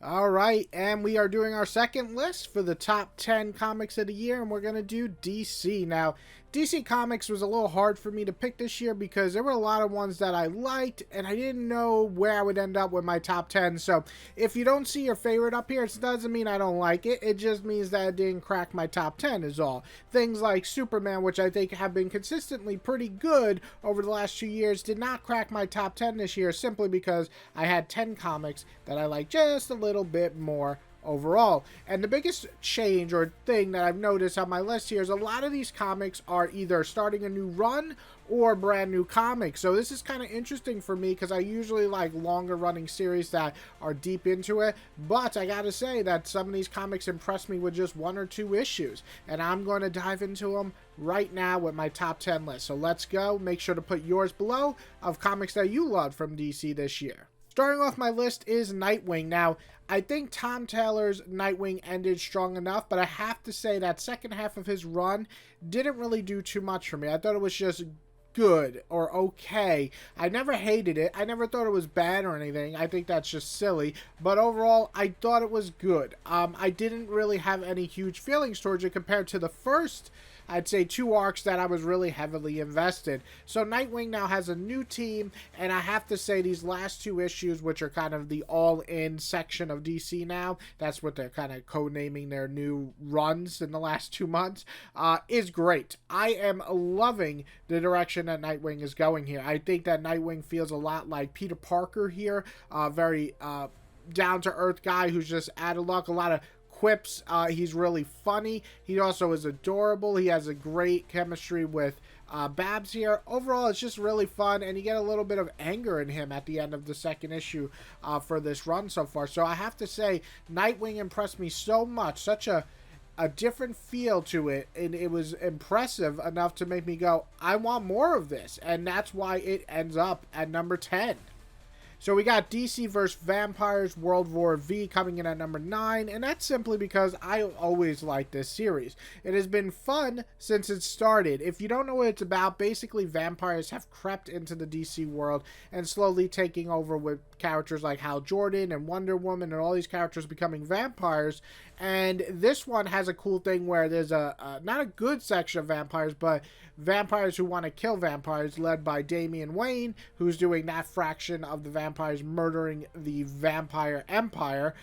All right, and we are doing our second list for the top 10 comics of the year, and we're going to do DC. Now, DC Comics was a little hard for me to pick this year because there were a lot of ones that I liked, and I didn't know where I would end up with my top 10. So, if you don't see your favorite up here, it doesn't mean I don't like it. It just means that it didn't crack my top 10 is all. Things like Superman, which I think have been consistently pretty good over the last 2 years, did not crack my top 10 this year simply because I had 10 comics that I like just a little bit more overall. And the biggest change or thing that I've noticed on my list here is a lot of these comics are either starting a new run or brand new comics. So this is kind of interesting for me because I usually like longer running series that are deep into it. But I gotta say that some of these comics impress me with just 1 or 2 issues. And I'm going to dive into them right now with my top 10 list. So let's go. Make sure to put yours below of comics that you loved from DC this year. Starting off my list is Nightwing. Now, I think Tom Taylor's Nightwing ended strong enough, but I have to say that second half of his run didn't really do too much for me. I thought it was just good or okay. I never hated it. I never thought it was bad or anything. I think that's just silly. But overall, I thought it was good. I didn't really have any huge feelings towards it compared to the first, I'd say, 2 arcs that I was really heavily invested. So Nightwing now has a new team, and I have to say these last 2 issues, which are kind of the all-in section of DC now, that's what they're kind of codenaming their new runs in the last 2 months, is great. I am loving the direction that Nightwing is going here. I think that Nightwing feels a lot like Peter Parker here, very down-to-earth guy who's just out of luck, a lot of quips. He's really funny. He also is adorable. He has a great chemistry with Babs here. Overall, it's just really fun, and you get a little bit of anger in him at the end of the second issue for this run so far. So I have to say, Nightwing impressed me so much. Such a different feel to it, and it was impressive enough to make me go, I want more of this, and that's why it ends up at number 10. So we got DC vs. Vampires World War V coming in at number 9, and that's simply because I always liked this series. It has been fun since it started. If you don't know what it's about, basically vampires have crept into the DC world and slowly taking over with characters like Hal Jordan and Wonder Woman and all these characters becoming vampires. And this one has a cool thing where there's not a good section of vampires, but vampires who want to kill vampires, led by Damian Wayne, who's doing that fraction of the vampires murdering the vampire empire.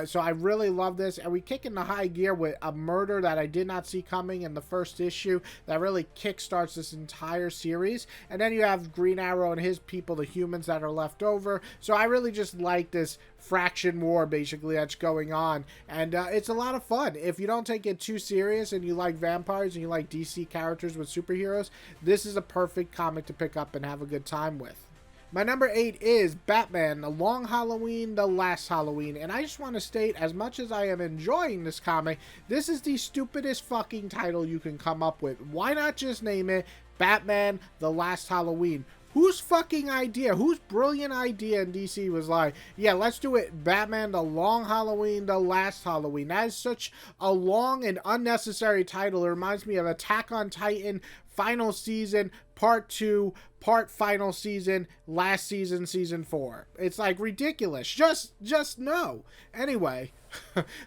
So I really love this, and we kick into high gear with a murder that I did not see coming in the first issue that really kickstarts this entire series. And then you have Green Arrow and his people, the humans that are left over. So I really just like this fraction war basically that's going on, and it's a lot of fun. If you don't take it too serious and you like vampires and you like DC characters with superheroes, this is a perfect comic to pick up and have a good time with. My number 8 is Batman, The Long Halloween, The Last Halloween. And I just want to state, as much as I am enjoying this comic, this is the stupidest fucking title you can come up with. Why not just name it Batman, The Last Halloween? Whose fucking idea, whose brilliant idea in DC was like, yeah, let's do it Batman, The Long Halloween, The Last Halloween? That is such a long and unnecessary title. It reminds me of Attack on Titan, Final Season, Part 2, Part Final Season, Last Season, Season 4. It's like ridiculous. Just no. Anyway,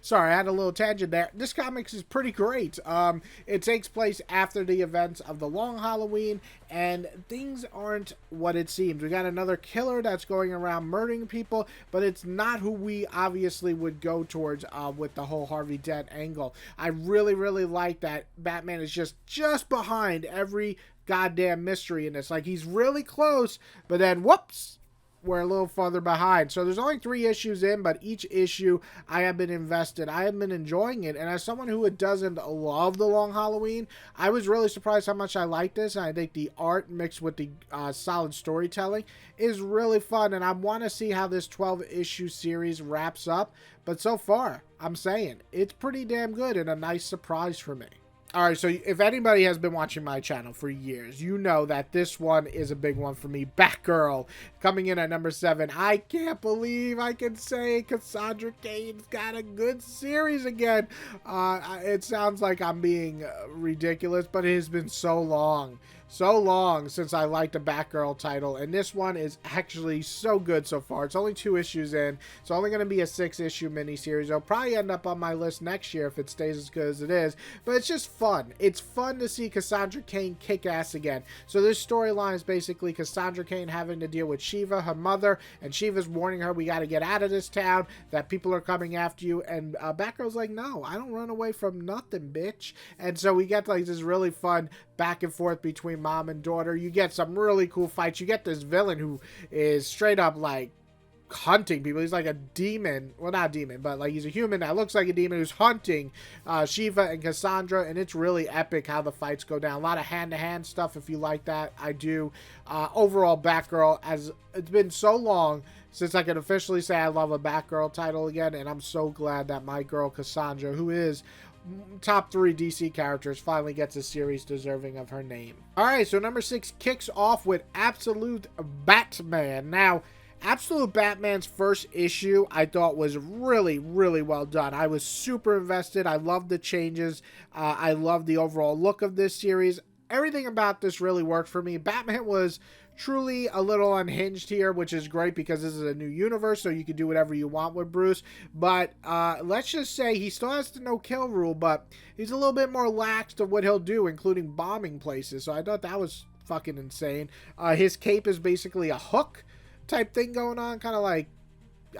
sorry, I had a little tangent there. This comics is pretty great. It takes place after the events of The Long Halloween, and things aren't what it seems. We got another killer that's going around murdering people, but it's not who we obviously would go towards with the whole Harvey Dent angle. I really, really like that Batman is just behind every goddamn mystery in this. Like, he's really close, but then whoops, we're a little farther behind. So there's only 3 issues in, but each issue I have been invested. I have been enjoying it, and as someone who doesn't love The Long Halloween, I was really surprised how much I like this, and I think the art mixed with the solid storytelling is really fun, and I want to see how this 12-issue series wraps up. But so far, I'm saying it's pretty damn good and a nice surprise for me. Alright, so if anybody has been watching my channel for years, you know that this one is a big one for me. Batgirl, coming in at number 7. I can't believe I can say Cassandra Cain's got a good series again. It sounds like I'm being ridiculous, but it has been so long so long since I liked a Batgirl title, and this one is actually so good so far. It's only 2 issues in. It's only going to be a 6-issue miniseries. It'll probably end up on my list next year if it stays as good as it is, but it's just fun. It's fun to see Cassandra Cain kick ass again. So this storyline is basically Cassandra Cain having to deal with Shiva, her mother, and Shiva's warning her, we got to get out of this town, that people are coming after you, and Batgirl's like, no, I don't run away from nothing, bitch. And so we get like this really fun back and forth between mom and daughter. You get some really cool fights. You get this villain who is straight up like hunting people. He's like a demon. Well, not a demon, but like he's a human that looks like a demon who's hunting Shiva and Cassandra, and it's really epic how the fights go down. A lot of hand-to-hand stuff if you like that. I do. Overall, Batgirl, as it's been so long since I can officially say I love a Batgirl title again, and I'm so glad that my girl Cassandra, who is top 3 DC characters, finally gets a series deserving of her name. Alright, so number 6 kicks off with Absolute Batman. Now, Absolute Batman's first issue I thought was really, really well done. I was super invested. I loved the changes. I loved the overall look of this series. Everything about this really worked for me. Batman was truly a little unhinged here, which is great because this is a new universe, so you can do whatever you want with Bruce. But let's just say he still has the no-kill rule, but he's a little bit more lax to what he'll do, including bombing places. So I thought that was fucking insane. His cape is basically a hook type thing going on, kind of like,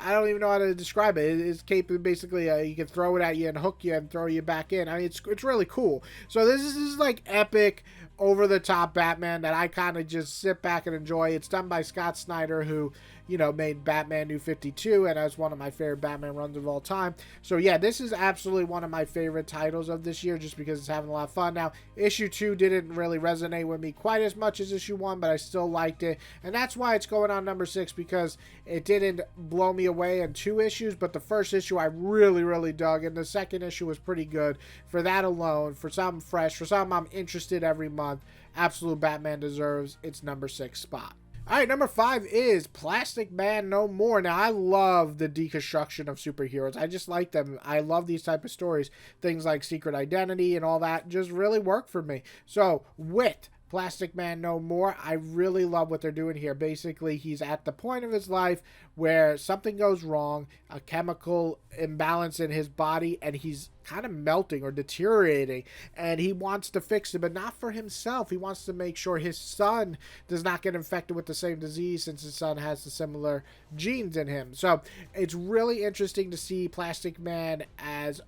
I don't even know how to describe it. His cape is basically you can throw it at you and hook you and throw you back in. I mean, it's really cool. So this is like epic, over-the-top Batman that I kind of just sit back and enjoy. It's done by Scott Snyder, who, you know, made Batman New 52, and that's one of my favorite Batman runs of all time. So yeah, this is absolutely one of my favorite titles of this year, just because it's having a lot of fun. Now, issue 2 didn't really resonate with me quite as much as issue 1, but I still liked it, and that's why it's going on number 6, because it didn't blow me away in 2 issues, but the first issue I really, really dug, and the second issue was pretty good. For that alone, for something fresh, for something I'm interested every month, Absolute Batman deserves its number 6 spot. Alright, number 5 is Plastic Man No More. Now, I love the deconstruction of superheroes. I just like them. I love these type of stories. Things like Secret Identity and all that just really work for me. So, with Plastic Man No More, I really love what they're doing here. Basically, he's at the point of his life where something goes wrong, a chemical imbalance in his body, and he's kind of melting or deteriorating, and he wants to fix it, but not for himself. He wants to make sure his son does not get infected with the same disease, since his son has the similar genes in him. So it's really interesting to see Plastic Man as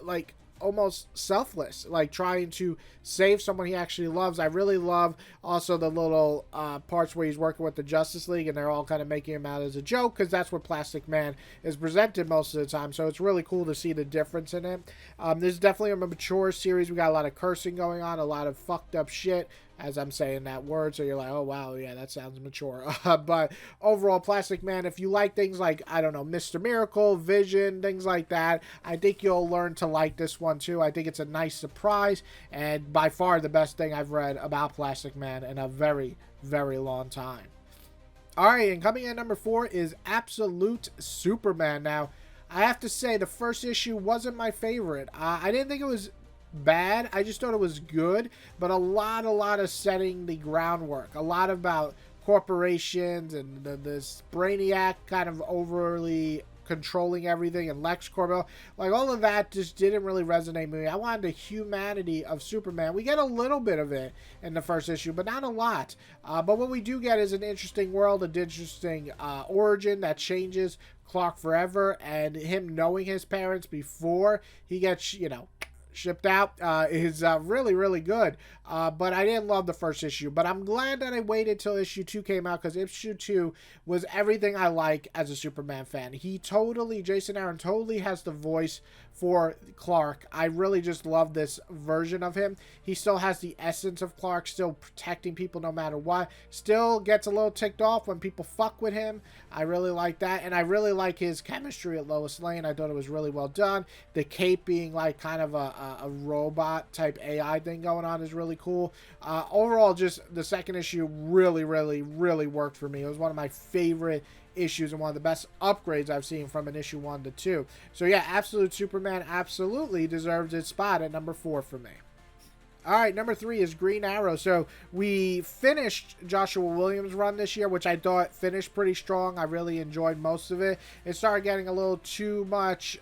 like almost selfless, like trying to save someone he actually loves. I really love also the little parts where he's working with the Justice League, and they're all kind of making him out as a joke, because that's what Plastic Man is presented most of the time. So it's really cool to see the difference in it. This is definitely a mature series. We got a lot of cursing going on, a lot of fucked up shit as I'm saying that word, so you're like, oh wow, yeah, that sounds mature. But overall, Plastic Man, if you like things like, I don't know, Mr. Miracle, Vision, things like that, I think you'll learn to like this one too. I think it's a nice surprise, and by far the best thing I've read about Plastic Man in a very, very long time. Alright, and coming in number 4 is Absolute Superman. Now, I have to say, the first issue wasn't my favorite. I didn't think it was bad. I just thought it was good, but a lot of setting the groundwork. A lot about corporations and this Brainiac kind of overly controlling everything, and LexCorp, like all of that just didn't really resonate with me. I wanted the humanity of Superman. We get a little bit of it in the first issue, but not a lot. But what we do get is an interesting world, an interesting origin that changes Clark forever, and him knowing his parents before he gets, you know, shipped out is really, really good. But I didn't love the first issue. But I'm glad that I waited till issue 2 came out, because issue 2 was everything I like as a Superman fan. Jason Aaron totally has the voice for Clark. I really just love this version of him. He still has the essence of Clark, still protecting people no matter what. Still gets a little ticked off when people fuck with him. I really like that. And I really like his chemistry at Lois Lane. I thought it was really well done. The cape being like kind of a robot type AI thing going on is really cool. Overall, just the second issue really, really, really worked for me. It was one of my favorite issues and one of the best upgrades I've seen from an issue 1 to 2. So yeah, Absolute Superman absolutely deserves its spot at number 4 for me. All right, number 3 is Green Arrow. So we finished Joshua Williams' run this year, which I thought finished pretty strong. I really enjoyed most of it. It started getting a little too much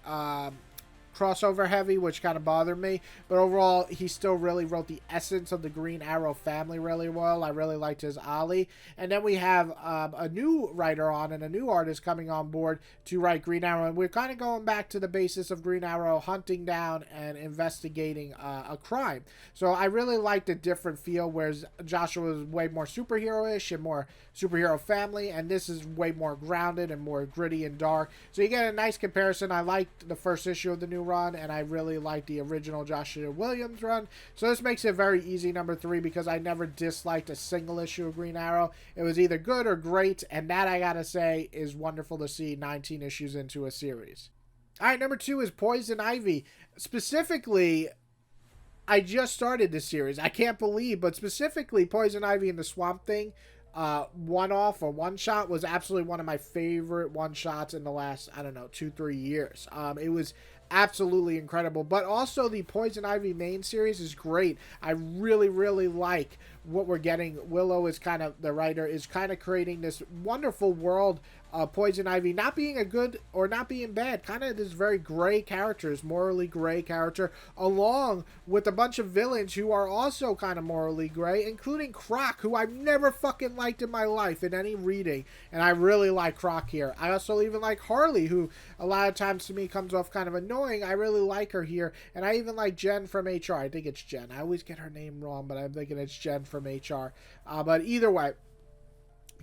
crossover heavy, which kind of bothered me. But overall, he still really wrote the essence of the Green Arrow family really well. I really liked his Ollie. And then we have a new writer on and a new artist coming on board to write Green Arrow. And we're kind of going back to the basis of Green Arrow hunting down and investigating a crime. So I really liked a different feel, whereas Joshua was way more superhero-ish and more superhero family, and this is way more grounded and more gritty and dark. So you get a nice comparison. I liked the first issue of the new run, and I really liked the original Joshua Williams run. So this makes it very easy, number 3, because I never disliked a single issue of Green Arrow. It was either good or great, and that, I gotta say, is wonderful to see 19 issues into a series. All right, number 2 is Poison Ivy. Specifically, I just started this series. I can't believe, but specifically Poison Ivy and the Swamp Thing one-off or one-shot was absolutely one of my favorite one-shots in the last, I don't know, 2-3 years. It was absolutely incredible. But also the Poison Ivy main series is great. I really, really like what we're getting. Willow is kind of, the writer, is kind of creating this wonderful world of Poison Ivy not being a good or not being bad. Kind of this very gray characters, morally gray character, along with a bunch of villains who are also kind of morally gray, including Croc, who I've never fucking liked in my life in any reading. And I really like Croc here. I also even like Harley, who a lot of times to me comes off kind of annoying. I really like her here. And I even like Jen from HR. I think it's Jen. I always get her name wrong, but I'm thinking it's Jen from HR. But either way,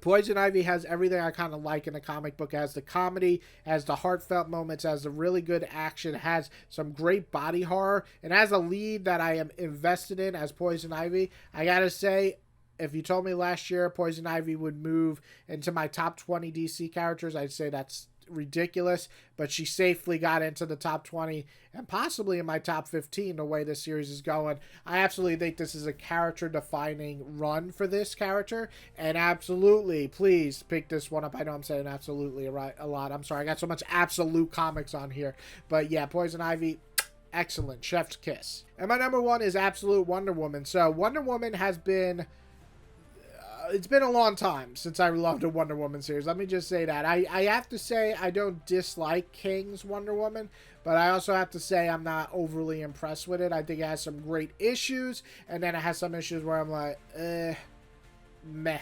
Poison Ivy has everything I kind of like in a comic book. It has the comedy, has the heartfelt moments, has the really good action, has some great body horror, and has a lead that I am invested in as Poison Ivy. I gotta say, if you told me last year Poison Ivy would move into my top 20 DC characters, I'd say that's ridiculous, but she safely got into the top 20 and possibly in my top 15 the way this series is going. I absolutely think this is a character defining run for this character, and absolutely please pick this one up. I know I'm saying absolutely a lot. I'm sorry, I got so much absolute comics on here, but yeah, Poison Ivy, excellent, chef's kiss. And my number 1 is Absolute Wonder Woman. So Wonder Woman has been, it's been a long time since I loved a Wonder Woman series. Let me just say that. I have to say I don't dislike King's Wonder Woman, but I also have to say I'm not overly impressed with it. I think it has some great issues, and then it has some issues where I'm like, meh.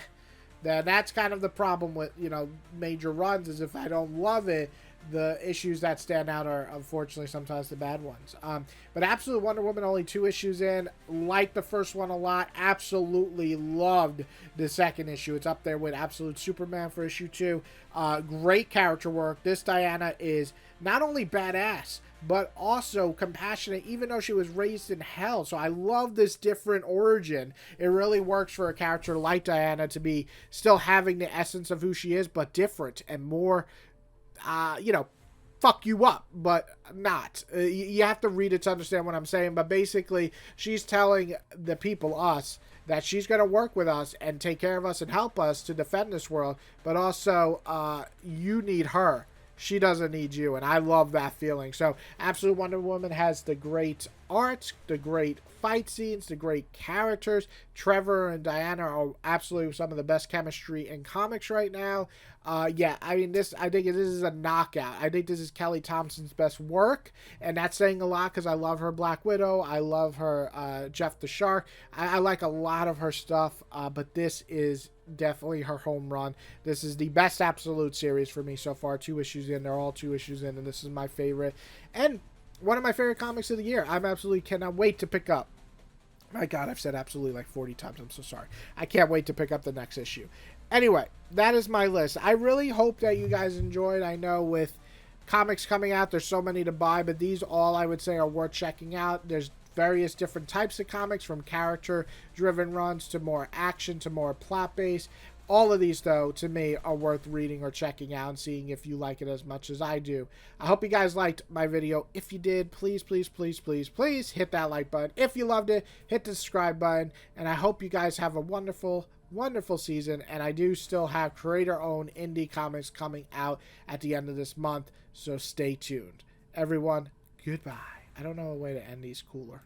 That's kind of the problem with, you know, major runs, is if I don't love it, the issues that stand out are unfortunately sometimes the bad ones. But Absolute Wonder Woman, only 2 issues in. Liked the first one a lot. Absolutely loved the second issue. It's up there with Absolute Superman for issue 2. Great character work. This Diana is not only badass, but also compassionate, even though she was raised in hell. So I love this different origin. It really works for a character like Diana to be still having the essence of who she is, but different and more, you know, fuck you up, but not. You have to read it to understand what I'm saying, but basically she's telling the people, us, that she's going to work with us and take care of us and help us to defend this world, but also you need her. She doesn't need you, and I love that feeling. So Absolute Wonder Woman has the great art, the great fight scenes, the great characters. Trevor and Diana are absolutely some of the best chemistry in comics right now. Yeah, I mean, I think this is a knockout. I think this is Kelly Thompson's best work, and that's saying a lot because I love her Black Widow. I love her Jeff the Shark. I like a lot of her stuff, but this is definitely her home run. This is the best Absolute series for me so far. 2 issues in. They're all 2 issues in, and this is my favorite. And one of my favorite comics of the year. I'm absolutely cannot wait to pick up. My God, I've said absolutely like 40 times. I'm so sorry. I can't wait to pick up the next issue. Anyway, that is my list. I really hope that you guys enjoyed. I know with comics coming out, there's so many to buy, but these all I would say are worth checking out. There's various different types of comics, from character-driven runs to more action to more plot-based. All of these, though, to me, are worth reading or checking out and seeing if you like it as much as I do. I hope you guys liked my video. If you did, please, please, please, please, please hit that like button. If you loved it, hit the subscribe button. And I hope you guys have a wonderful, wonderful season. And I do still have creator-owned indie comics coming out at the end of this month, so stay tuned. Everyone, goodbye. I don't know a way to end these cooler.